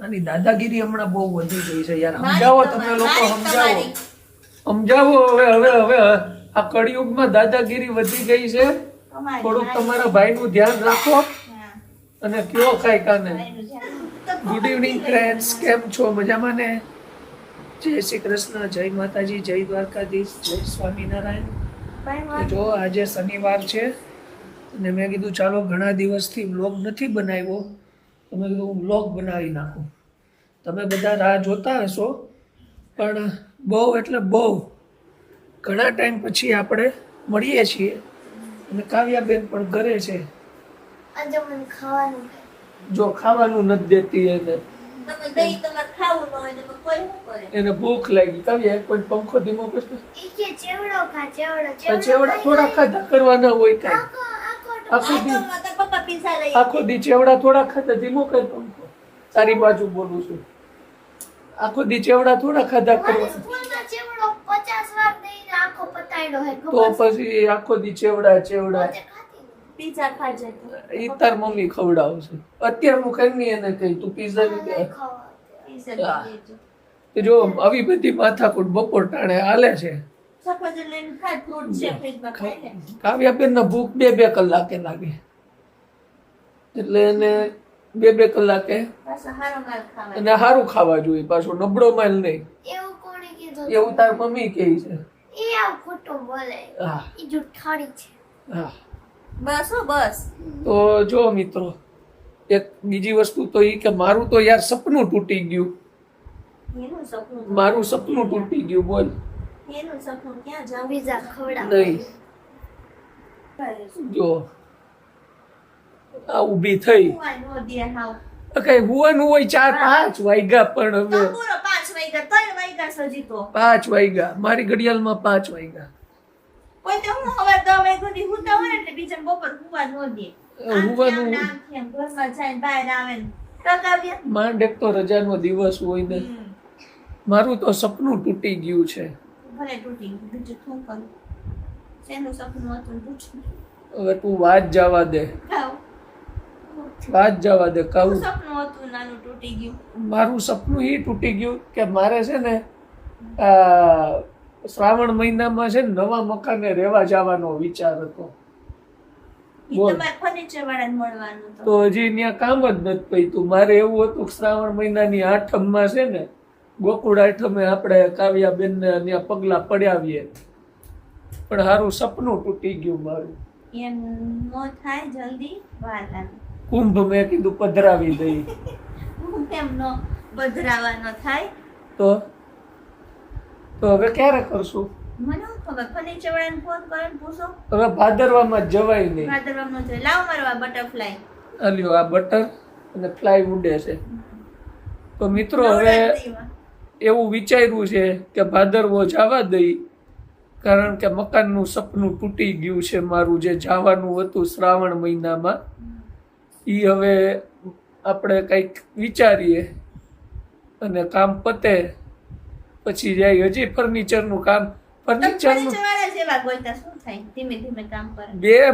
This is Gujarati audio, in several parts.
આની દાદાગીરી હમણાં બહુ વધી ગઈ છે યાર. સમજાવો તમે લોકો, સમજાવો હવે હવે હવે આ કળિયુગમાં દાદાગીરી વધી ગઈ છે. થોડુંક તમારા ભાઈનું ધ્યાન રાખો અને કયો કાંઈ કાને. ગુડ ઇવનિંગ ફ્રેન્ડ્સ, કેમ છો? મજામાં ને? જય શ્રી કૃષ્ણ, જય માતાજી, જય દ્વારકાધીશ, જય સ્વામિનારાયણ. જો આજે શનિવાર છે અને મેં કીધું ચાલો ઘણા દિવસથી વ્લોગ નથી બનાવ્યો તો મેં કીધું હું વ્લોગ બનાવી નાખું. તમે બધા રાહ જોતા હશો પણ બહુ એટલે બહુ ઘણા ટાઈમ પછી આપણે મળીએ છીએ અને કાવ્યાબેન પણ ઘરે છે. જો ખાવાનું નથી દેતી એને ભૂખ લાગી. કાવ્યા કોઈ પંખો ધીમો કરતો. ચેવડા થોડા ખાધા કરવાના હોય કાંઈ. આખો દી ચેવડા થોડા ખાધા. ધીમો કર પંખો. તારી બાજુ બોલું છું. આખો દી ચેવડા થોડા ખાધા કરવાના. તો પછી આખો દી ચેવડા ચેવડા ઈ તાર મમ્મી ખવડાવશે. અત્યારનું કઈ નહીં એને કહી તું પીઝા જો આવી બધી માથાકૂટ બપોર ટાણે હાલે છે. કાવ્યાબેન ના ભૂખ 2-2 કલાકે લાગે એટલે એને 2-2 કલાકે અને સારું ખાવા જોઈએ. પાછું નબળો માલ નહીં એવું તાર મમ્મી કહે છે. હા બસ. તો જો મિત્રો એક બીજી વસ્તુ તો ઈ કે મારું તો યાર સપનું તૂટી ગયું. મારું સપનું તૂટી ગયું. બોલ નહીં જો આ ઊભી થઈ કઈ હુવાનું હોય 4-5 વાગ્યા પણ હવે 5 વાગ્યા મારી ઘડિયાળમાં 5 વાગ્યા. માંડ એક તો રજાનો દિવસ હોય ને. મારું તો સપનું તૂટી ગયું છે. હવે તું વાત જવા દે. મારું સપનું એ તૂટી ગયું કે મારે છે ને શ્રાવણ મહિનામાં છે ને નવા મકાને રહેવા જવાનો વિચાર હતો. તો હજી ત્યાં કામ જ નથી પૈતું. મારે એવું હતું કે શ્રાવણ મહિનાની 8મમાં છે ને ગોકુળ 8મે આપણે કાવ્યાબેન ને ત્યાં પગલા પડાવીએ પણ સારું સપનું તૂટી ગયું મારું. કુંભ મેં કીધું પધરાવી દઈ તો હવે ક્યારે કરશું? હવે ભાદરવામાં જવાય નહીં. અલ્યો આ બટર અને ફ્લાય ઉડે છે. તો મિત્રો હવે એવું વિચાર્યું છે કે ભાદરવો જવા દઈ કારણ કે મકાનનું સપનું તૂટી ગયું છે મારું જે જવાનું હતું શ્રાવણ મહિનામાં. એ હવે આપણે કંઈક વિચારીએ અને કામ પતે પછી જાય. હજી ફર્નિચરનું કામ 2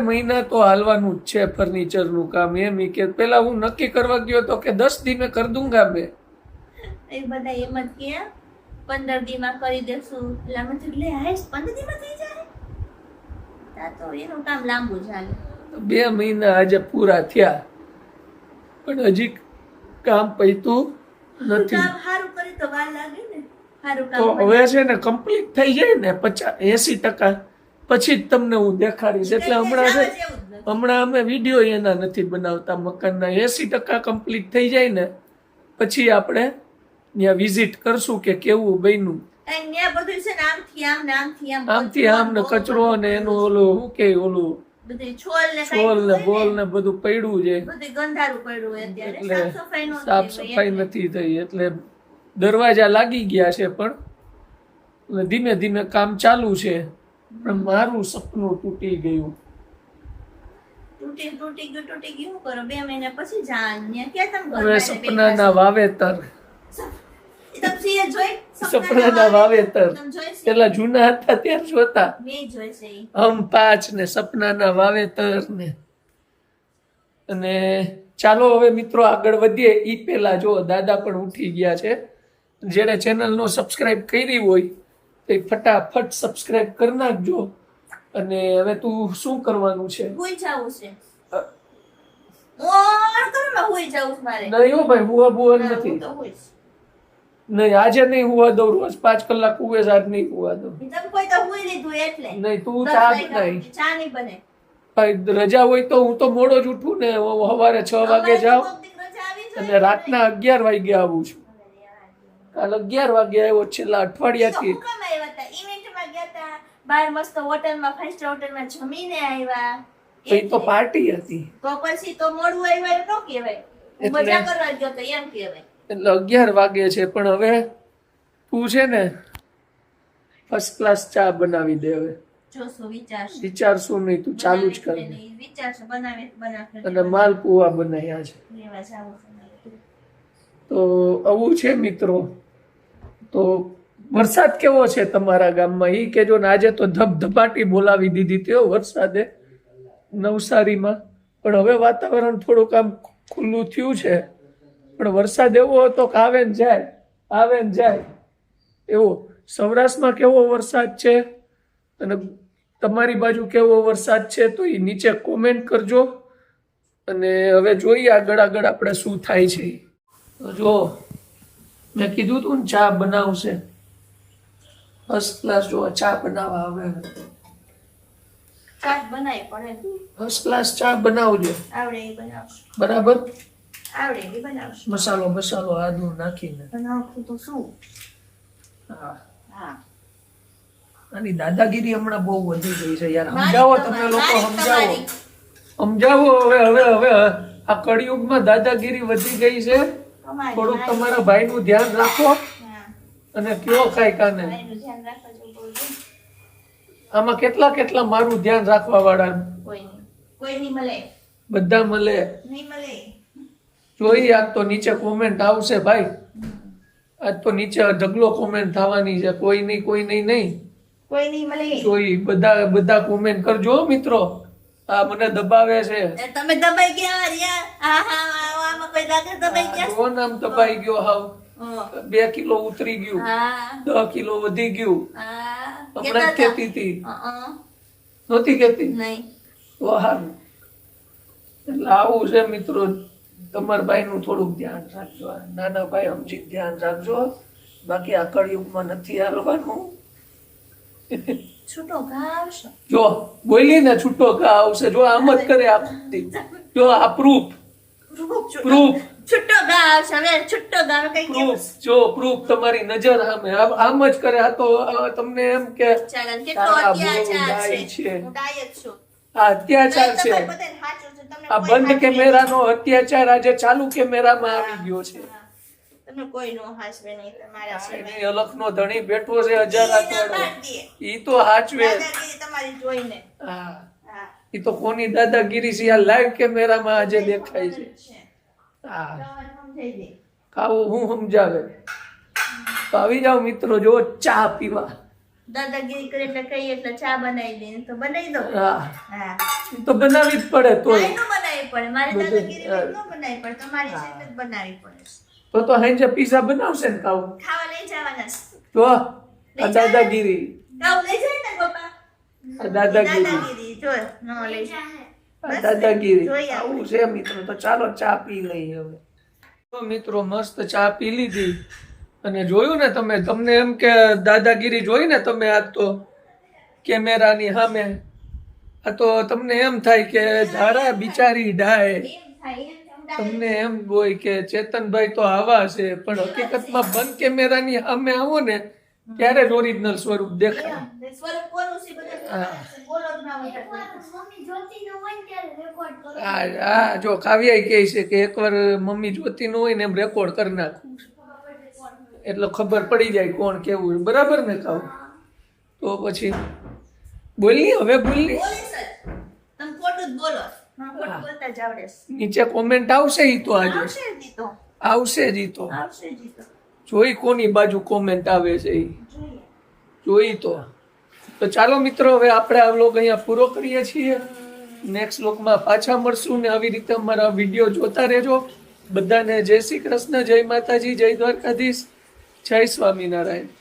મહિના તો હાલવાનું જ છે ફર્નિચરનું કામ. એમ કે પેલા હું નક્કી કરવા ગયો તો કે 10 દી મેં કર દૂંગા મેં. એ બધા એમ જ કે 15 દીમાં કરી દેશું. એટલે અમે એટલે હાઈસ 15 દીમાં થઈ જાય. તો એનું કામ લાંબુ ચાલે. 2 મહિના આજે પૂરા થયા પણ હજી કામ પૈતું નથી. કામ સારું કરી તો વાર લાગે ને. તો હવે છે ને કમ્પ્લીટ થઈ જાય ને 80% પછી જ તમને હું દેખાડીશ. એટલે હમણાં અમે વિડીયો એના નથી બનાવતા મકાનના. 80% કમ્પ્લીટ થઈ જાય ને પછી આપણે ત્યાં વિઝિટ કરશું કે કેવું બન્યું. આમથી આમ ને કચરો ને એનું ઓલું શું કે ઓલું છોલ ને બોલ ને બધું પડ્યું છે એટલે સાફ સફાઈ નથી થઈ. એટલે દરવાજા લાગી ગયા છે પણ ધીમે ધીમે કામ ચાલુ છે. પણ મારું સપનું તૂટી ગયું. હવે સપનાના વાવેતર પેલા જૂના હતા ત્યારે જોતા હમ 5 ને સપનાના વાવેતર ને અને ચાલો હવે મિત્રો આગળ વધીએ એ પહેલા જો દાદા પણ ઉઠી ગયા છે. જેણે ચેનલનો સબસ્ક્રાઇબ કરી હોય તે ફટાફટ સબસ્ક્રાઇબ કરી નાખજો. અને હવે તું શું કરવાનું છે? હુઈ જાવું છે. ઓર કરવા હુઈ જાવું છે મારે. નહીં હો ભાઈ, હુવા બુવા નથી. હું તો હુઈશ. નહીં, આજે નહીં હુવા દઉં. રોજ 5 કલાક હુવે, આજ નહીં હુવા દઉં. તમે કોઈ તો હુઈ લીધું એટલે. નહીં, તું 10 ચા વાગ્યા બનાવી. સુધી ચા નહીં બને. ભાઈ રજા હોય તો હું તો મોડો જ ઉઠું ને, સવારે 6 વાગે જાઉં અને રાતના 11 વાગે આવું છું. કાલ 11 વાગે આવ્યો છેલ્લા અઠવાડિયાથી. ઇવેન્ટમાં ગયા હતા, બહાર મસ્ત હોટલમાં, 5 સ્ટાર હોટલમાં જમીને આવ્યા. એ તો પાર્ટી હતી તો પછી તો મોડું આવ્યું એવું ન કહેવાય. એટલે- મજા કરવા ગયો તો એમ કહેવાય. એટલે 11 વાગે છે. પણ હવે તું છે ને ફર્સ્ટ ક્લાસ ચા બનાવી દે. હવે જોશું, વિચારશું. વિચારશું નહીં, તું ચાલુ જ કર દે. વિચારશું, બનાવે અને માલપુઆ બનાવ્યા છે. લેવા જાવું છે. તો આવું છે મિત્રો. તો વરસાદ કેવો છે તમારા ગામમાં ઈ કેજો ને. આજે તો ધબધબાટી બોલાવી દીધી તે વરસાદે નવસારીમાં. પણ હવે વાતાવરણ થોડુંક આમ ખુલ્લું થયું છે. પણ વરસાદ એવો હતો કે આવે ને જાય, આવે ને જાય એવો. સૌરાષ્ટ્રમાં કેવો વરસાદ છે અને તમારી બાજુ કેવો વરસાદ છે તો એ નીચે કોમેન્ટ કરજો. અને હવે જોઈએ આગળ આગળ આપણે શું થાય છે. તો જો મેં કીધું તું ને ચા બનાવશે ફર્સ્ટ ક્લાસ. જો ચા બનાવવા આવે, ચાટ બનાવી પડે. ફર્સ્ટ ક્લાસ ચા બનાવજો. આવડે એ બનાવશું. બરાબર. આવડે એ બનાવશું. મસાલો આદુ નાખીને બનાવશું તો શું? હા. હા. આની દાદાગીરી હમણાં બહુ વધી ગઈ છે યાર. સમજાવો તમે લોકો, સમજાવો તમારી. સમજાવો. હવે આ કળિયુગમાં દાદાગીરી વધી ગઈ છે. થોડુંક તમારા ભાઈનું ધ્યાન રાખો હા. અને કયો કાંઈ કાને. ભાઈનું ધ્યાન રાખવા જેવું બહુ છે. આમાં કેટલા મારું ધ્યાન રાખવા વાળા કોઈ નહીં મળે. બધા મળે. નહીં મળે. જોઈએ આજ તો નીચે કોમેન્ટ આવશે ભાઈ. આજ તો નીચે ઢગલો કોમેન્ટ થવાની છે. કોઈ નહીં કોઈ નહીં મળે. જોઈ બધા કોમેન્ટ કરજો હો મિત્રો. આ મને દબાવે છે. તમે દબાઈ ગયા રિયા. હા હા, આમાં કોઈ લાગે દબાઈ ગયા. જો નામ દબાઈ ગયો હાવ. 2 કિલો ઉતરી ગયું, હા 10 કિલો વધી ગયું. હા. હમણાં જ કહેતી હતી. નહીં. નહોતી કહેતી? તો હારું. એટલે આવું છે મિત્રો. તમારા ભાઈનું થોડુંક ધ્યાન રાખજો. નાના ભાઈ સમજી ધ્યાન રાખજો. બાકી આ કળિયુગમાં નથી હાલવાનું. છૂટો ઘા આવશે. જો બોલી ને છૂટો ઘા આવશે. જો આમ જ કરે આપતી. જો આ પ્રૂફ છૂટો ઘા આવશે. હવે છૂટો ઘા કઈ કેવું? પ્રૂફ જો પ્રૂફ તમારી નજર સામે આમ જ કરે. આ તો તમને એમ કે ચાલન કેટલો તારા બહુ અત્યાચાર ડાય છે. છે. હું ડાય જ છું. આ અત્યાચાર છે. તમારે બધાને સાચું છે. તમને આ કોઈ બંધ સાચું કેમેરાનો અત્યાચાર આજે ચાલુ કેમેરામાં આવી ગયો છે. નહીં. તમને કોઈ નો હાચવે નહીં. તમારા સિવાય. એની અલખનો ધણી બેઠો છે 1000 હાથવાળો. ઈ તો હાચવે. દાદાગીરી તમારી જોઈને. હા, હા. ઈ તો કોની દાદાગીરી છે આ લાઈવ કેમેરામાં આજે દેખાય છે. હા, તમારે સમજાઈ દે. ખાવું હું સમજાવે. તો આવી જાઓ મિત્રો, જો ચા પીવા. દાદાગીરી કરે એટલે કઈ એટલે ચા બનાવી દે તો બનાવી દો. હા, હા. ઈ તો બનાવી જ પડે તો. કાંઈ નો બનાવી પડે. મારે બધું, દાદાગીરી હા. નો બનાવી પડે. તમારી છે જ બનાવી પડે. તો હાંજે પીઝા બનાવશે ને ખાવું. ખાવા લઈ જવાના છે. જો આ દાદાગીરી. ખાવ લઈ જાય ને પપ્પા. આ દાદાગીરી. દાદાગીરી જો નો લઈ જાય. આ દાદાગીરી. જોઈએ આવું છે મિત્રો. તો ચાલો ચા પી લઈએ હવે. તો મિત્રો મસ્ત ચા પી લીધી. અને જોયું ને તમને એમ કે દાદાગીરી જોઈ ને તમે આજ તો કેમેરાની સામે. આ તો તમને એમ થાય કે ધારા બિચારી ડાય. એમ થાય એમ તમને એમ હોય કે ચેતનભાઈ તો આવા છે, પણ હકીકતમાં બંધ કેમેરાની સામે આવો ને ત્યારે જ ઓરિજિનલ સ્વરૂપ દેખાય. સ્વરૂપ કોનું છે બધા હા. બોલો જ ના હોય. મમ્મી જોતી ન હોય ને ત્યારે રેકોર્ડ કરો. હા જો કાવ્યા કહે છે કે એકવાર મમ્મી જોતી ન હોય ને એમ રેકોર્ડ કરી નાખવું એટલે ખબર પડી જાય કોણ કેવું છે. બરાબર ને કાવ? તો પછી બોલી હવે બોલી. બોલી સર તમે ખોટું જ બોલો. મને ખોટું બોલતા જ આવડે છે. નીચે કોમેન્ટ આવશે ઈ તો આજે આવશે જ ઈ તો. આવશે જ ઈ તો. આવશે જ ઈ તો. જોઈ કોની બાજુ કોમેન્ટ આવે છે ઈ જોઈએ. જોઈ તો ચાલો મિત્રો હવે આપણે આ વ્લોગ અહીંયા પૂરો કરીએ છીએ નેક્સ્ટ લોકમાં પાછા મળશું ને આવી રીતે અમારા વિડીયો જોતા રહેજો. બધાને જય શ્રી કૃષ્ણ, જય માતાજી, જય દ્વારકાધીશ, જય સ્વામિનારાયણ.